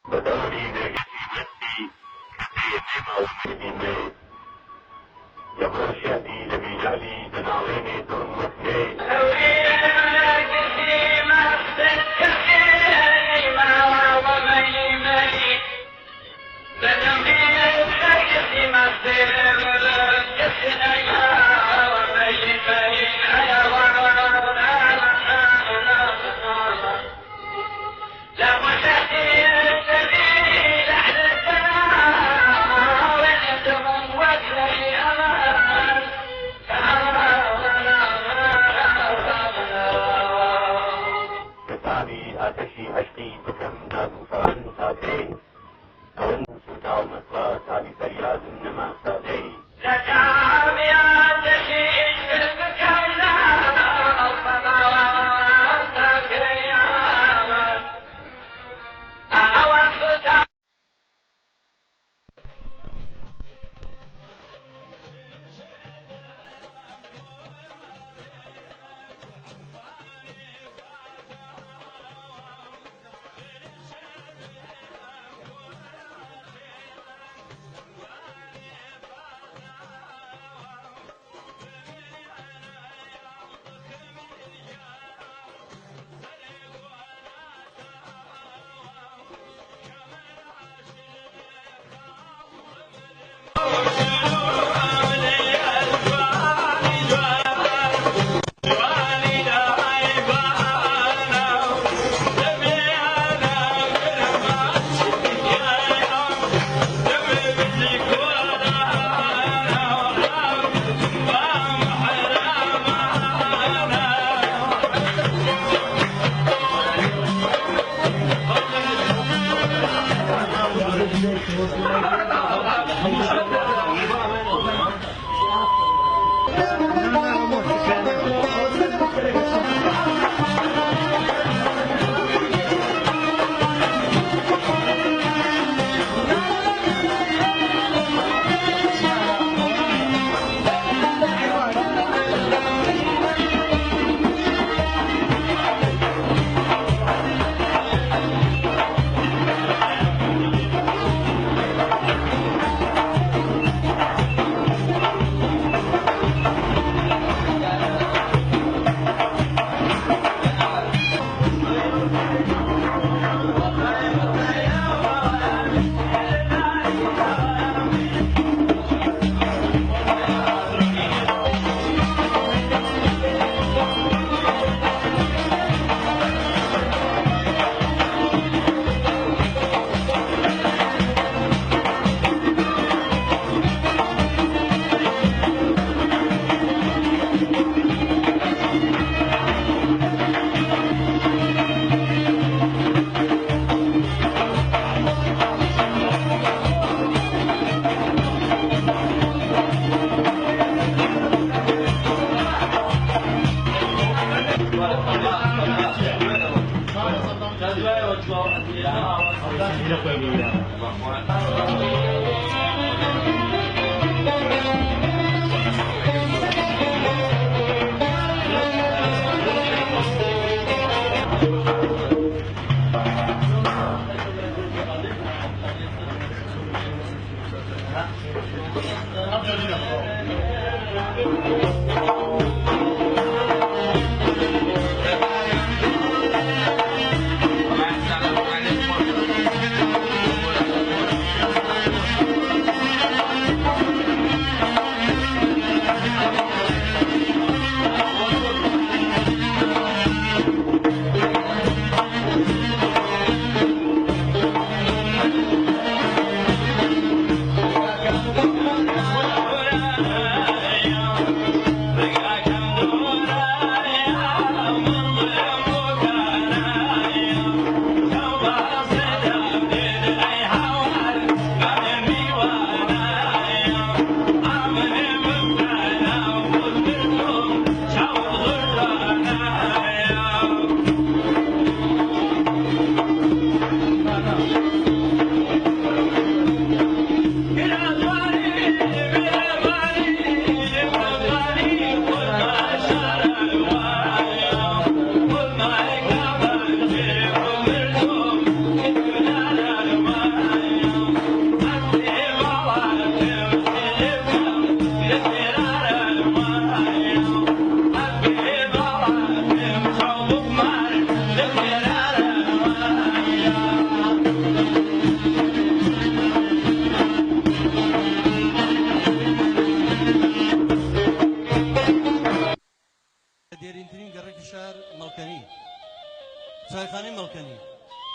بداری نگسی مستی کسی نماز يبقى شهدي لبي جعلي تناغيني ترمتكي أتشي عشقي بكم فرنسا دي أون سوتا ومسا تالي فرياد إنما سادي لكام يا أتشي بكم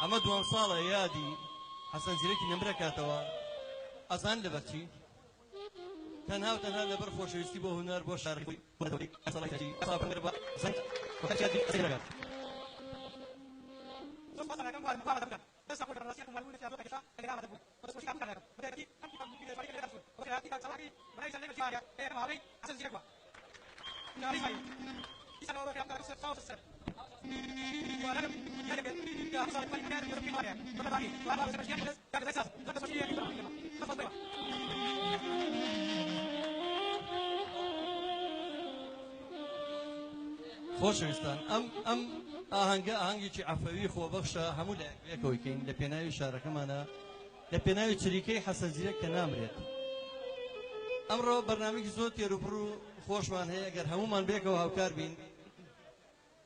ئەمە دووەم ساڵە یادی حەسەن زیرەکی نەمرەکاتەوە ئەزان لەبەرچی تەنها و تەنها لەبەر خۆشەویستی بۆ هونەر بۆ شارەکەی خۆشەویستان ئەم ئاهەنگە ئاهەنگێکی عەفەوی خۆبەخشە هەموو لایەکەوەکەین لە پێناوی شارەکەمانە لە پێناوی چریکەی حەسەن زیرەک کە نامرێت. ئەمڕۆ بەرنامێکی زۆر تێروپڕ و خۆشمان هەیە ئەگەر هەمومان بێکەوە هاوکار بین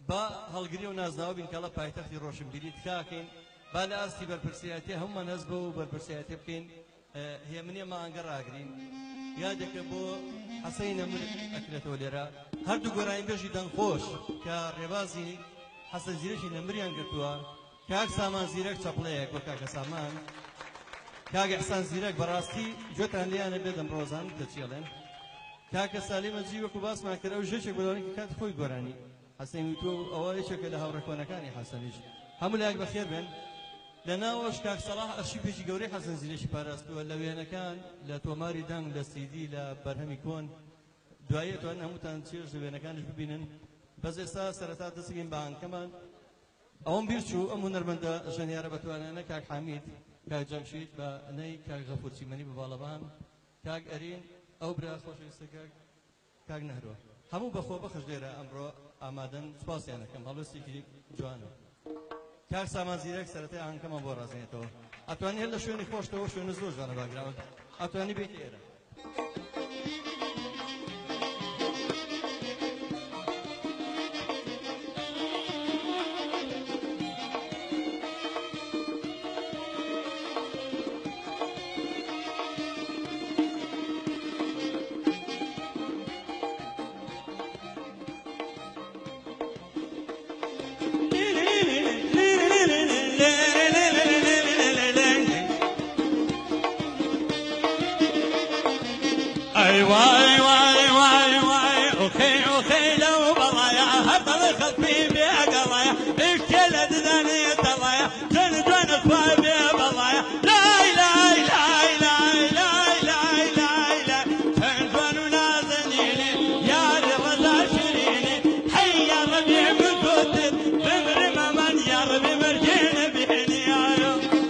با هەڵگری و نازناوە بین کە لە پایتەختی ڕۆشنبیری تکاکەین با لە ئاستی بەرپرسیاتی هەمومان هەست بە و بەرپرسیاتی بکەین هێمنێمە ئەنگە ڕاگرین یادێکە بۆ حەسەی نەمر ئەکرێتەوە لێرە هەردوو گۆرانی بێژی دەنگخۆش کە ڕێبازی حەسەن زیرەکی نەمریان گرتووە کاک سامان زیرەک چەپڵەیەک وە کاکە سامان کاک ئەحسان زیرەک بەڕاستی گوێتان لێیانە بێ دەمڕۆزان دەچێڵێن کاکە سالیمە جی وەکو باسمان کرد ئەو ژێچێک بەدەوانی کات خۆی گۆرانی حەسەن وتۆ ئەوە یەکێکە لە هاوڕێکۆنەکانی حەسەنیش هەموو لایەک بەخێر بێن لە ناوەش کاک سەڵاح ئەرشیفێکی گەورەی حەسەن زیرەکی پاراستووە لە وێنەکان لە تۆماری دەنگ لە سیدی لە بەرهەمی کۆن دوایە توان هەمووتان چێژ لە وێنەکانش ببینن بەس ئێستا سەرەتا دەسەگەین بە ئاهەنگەمان ئەوەم بیر چوو ئەم هونەرمەندە ژەنیارە بەتوانانە کاک حامید کاک جەمشید بە نەی کاک غەفور چیمەنی بە باڵەبان کاک ئەرین ئەو برا خۆشەویستە کاک نەهرۆ هەموو بەخۆ بەخش لێرە ئەمڕۆ ئامادەن سوپاسیان دەکەم هەڵوێستێکی جوانە کاک سامان زیرەک سەرەتای ئاهەنگەمان بۆ ڕازێنێتەوە ئەتوانی هەر لە شوێنی خۆشتەوە شوێنە زۆر جوانە باگراوە ئەتوانی بێتی ئێرە واي واي واي واي اوكي اوكي لو بضايا هبل خلفي بقضايا الكل دنيا طلايا تنجون فاي بضايا لا لا لا لا لا لا لا لا تنجون نازنيني يا رضا شيريني حي يا ربيع بكوتر بمر من يا ربي مرجين بيني يا رب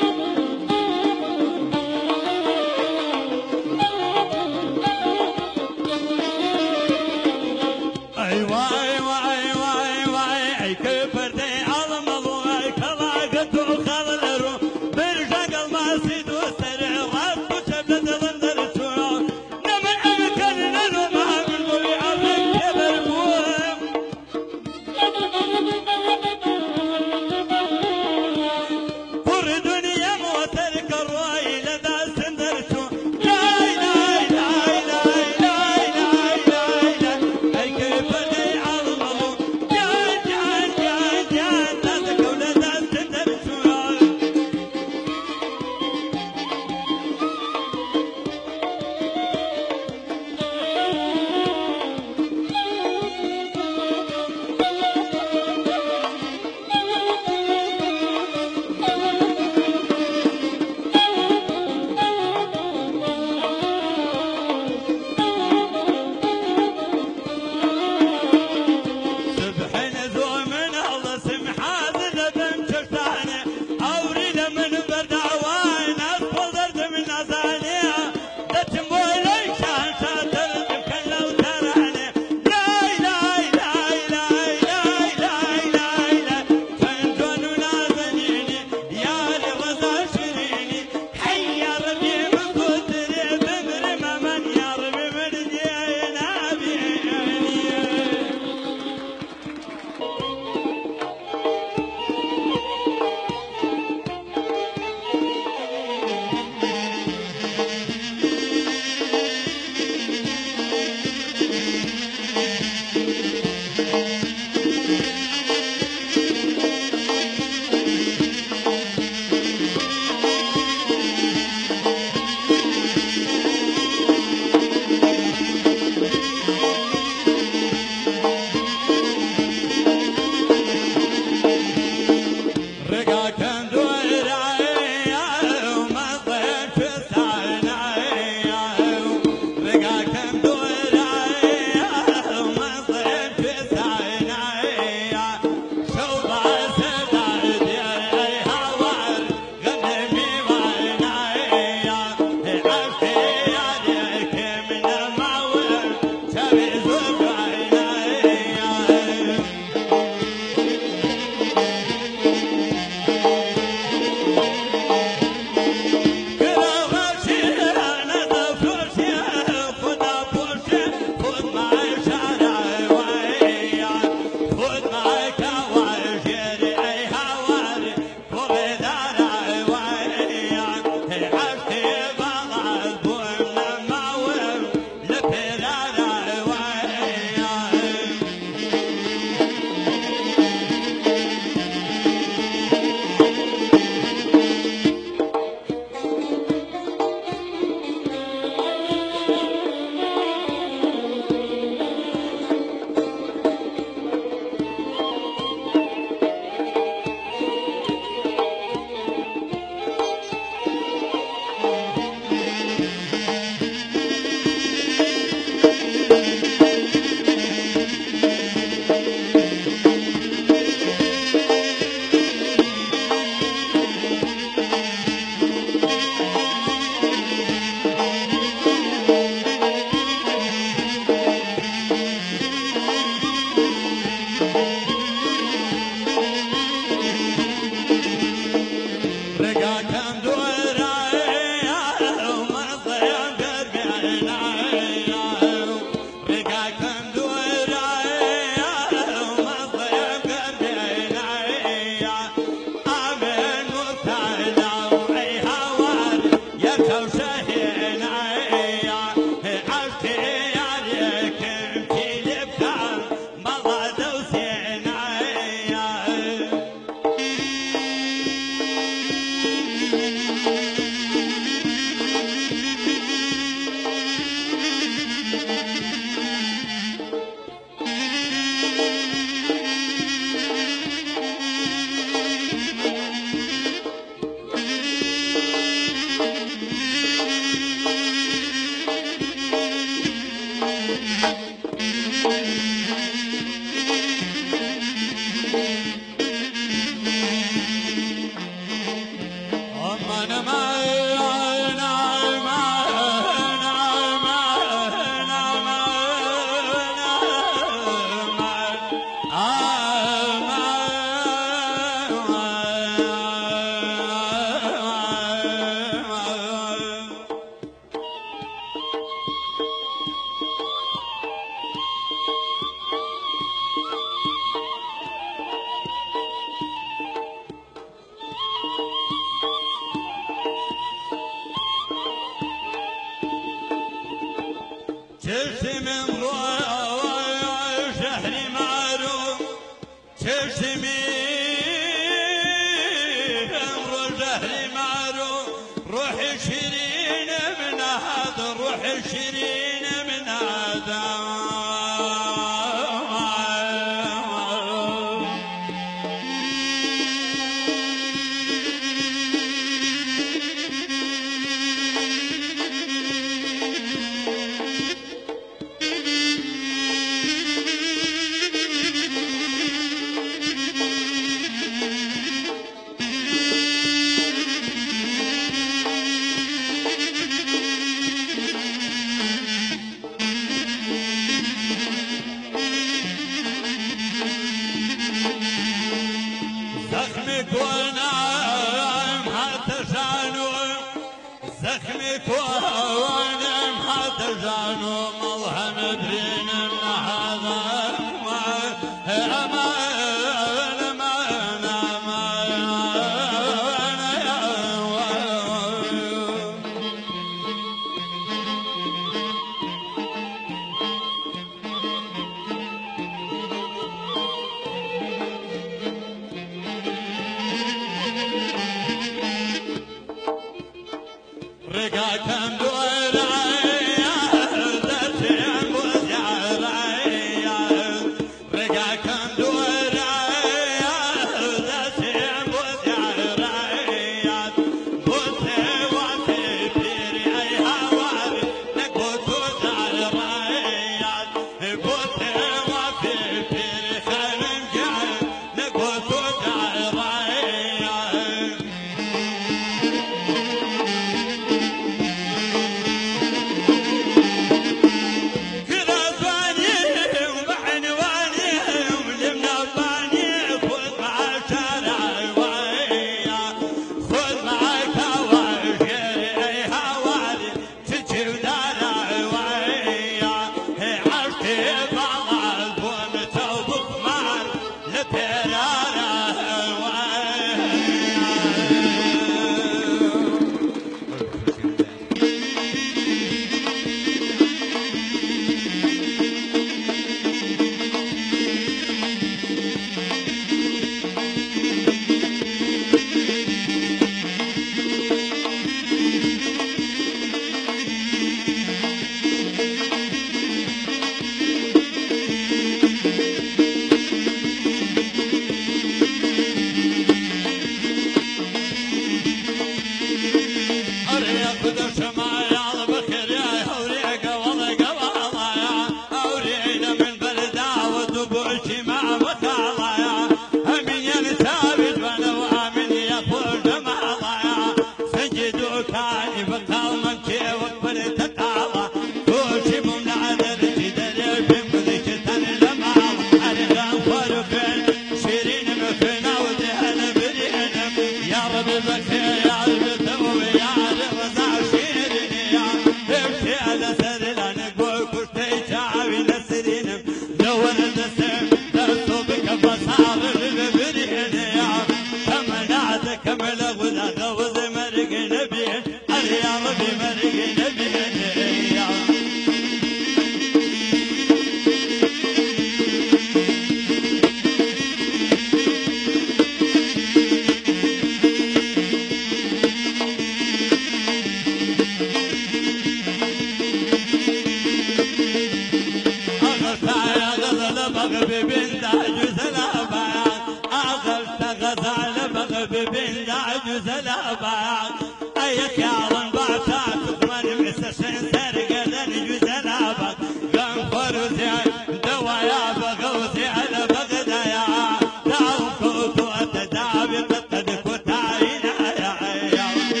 Yeah.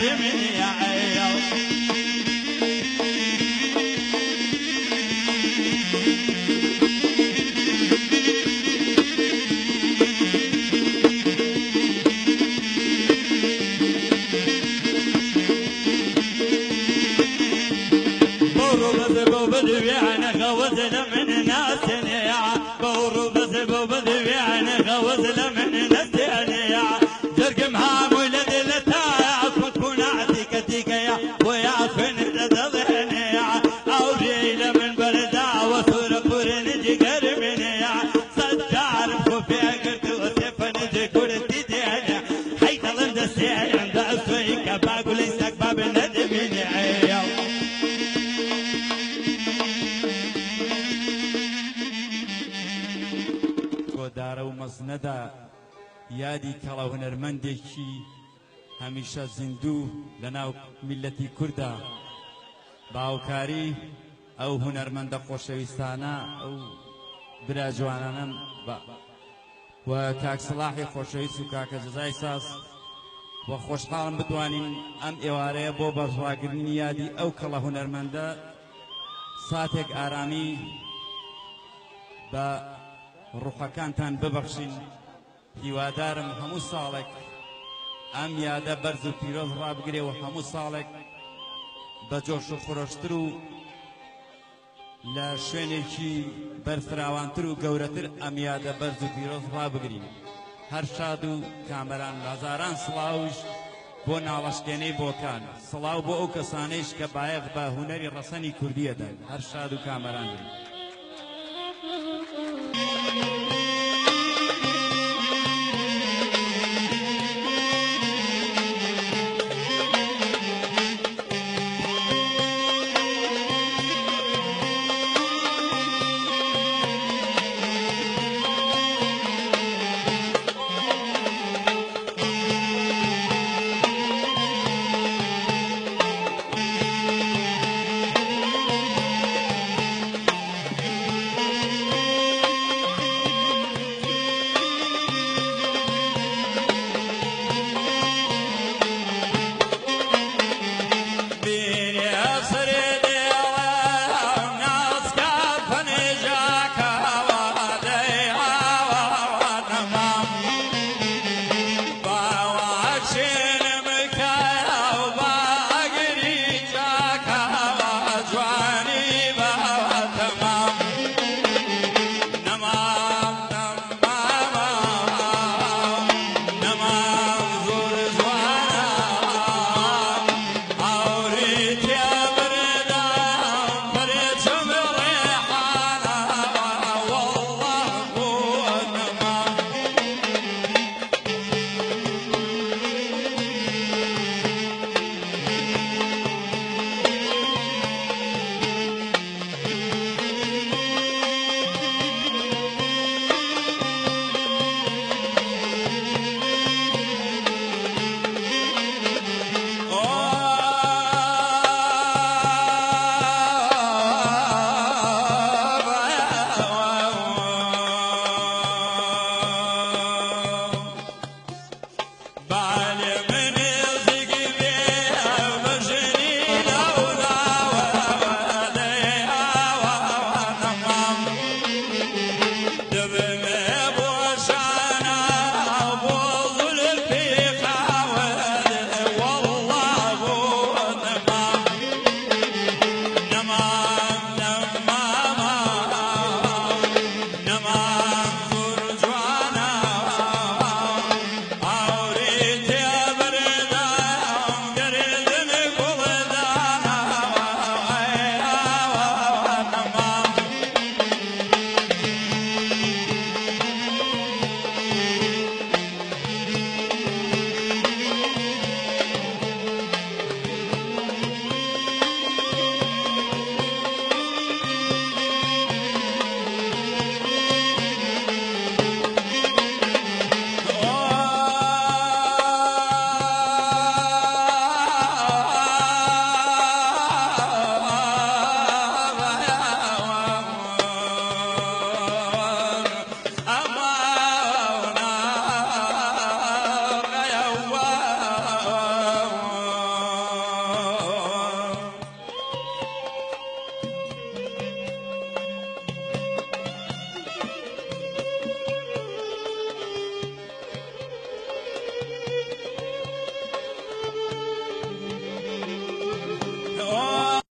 دەرمنی عەیڵ بدويانا غوز لمن ناسنيا بورو بس بدويانا غوز لمن ناسنيا جرقمها مولد لتايا كنت عتيك يا ويا فين تضلنيا او جيل من بردا وصور قرن جقر منيا صدار في قرت وسفن جكور تدينا حيث لند السير عند اسويك باقول ليسك باب ندمني عيا دارە و مەزنەدا یادی کەڵە هونەرمەندێکی هەمیشە زیندوو لەناو میلەتی کووردا باوکاری ئەو هونەرمەندە خۆشەویستانە ئەو برا جوانانم و کاک سڵاحی خۆشەویست و کاکە جەزای ساس و خۆشحاڵم بتوانین ئەم ئێوارەیە بۆ بەڕواگرنی یادی ئەو کەڵە هونەرمەندە ساتێک ئارامی بە ڕوحەکانتان ببەخشین هیوادارم هەموو ساڵێک ئەم یادە بەرز و پیرۆز ڕابگرێ و هەموو ساڵێک بە جۆش و خۆشتر و لە شوێنێکی بەرفراوانتر و گەورەتر ئەم یادە بەرز و پیرۆز ڕابگرین هەر شاد و کامەران هەزاران سڵاوش بۆ ناڵەشکێنەی بۆکان سڵاو بۆ ئەو کەسانەیش کە بایەخ بە هونەری ڕەسەنی کوردیەدەن هەر شاد و کامەران بن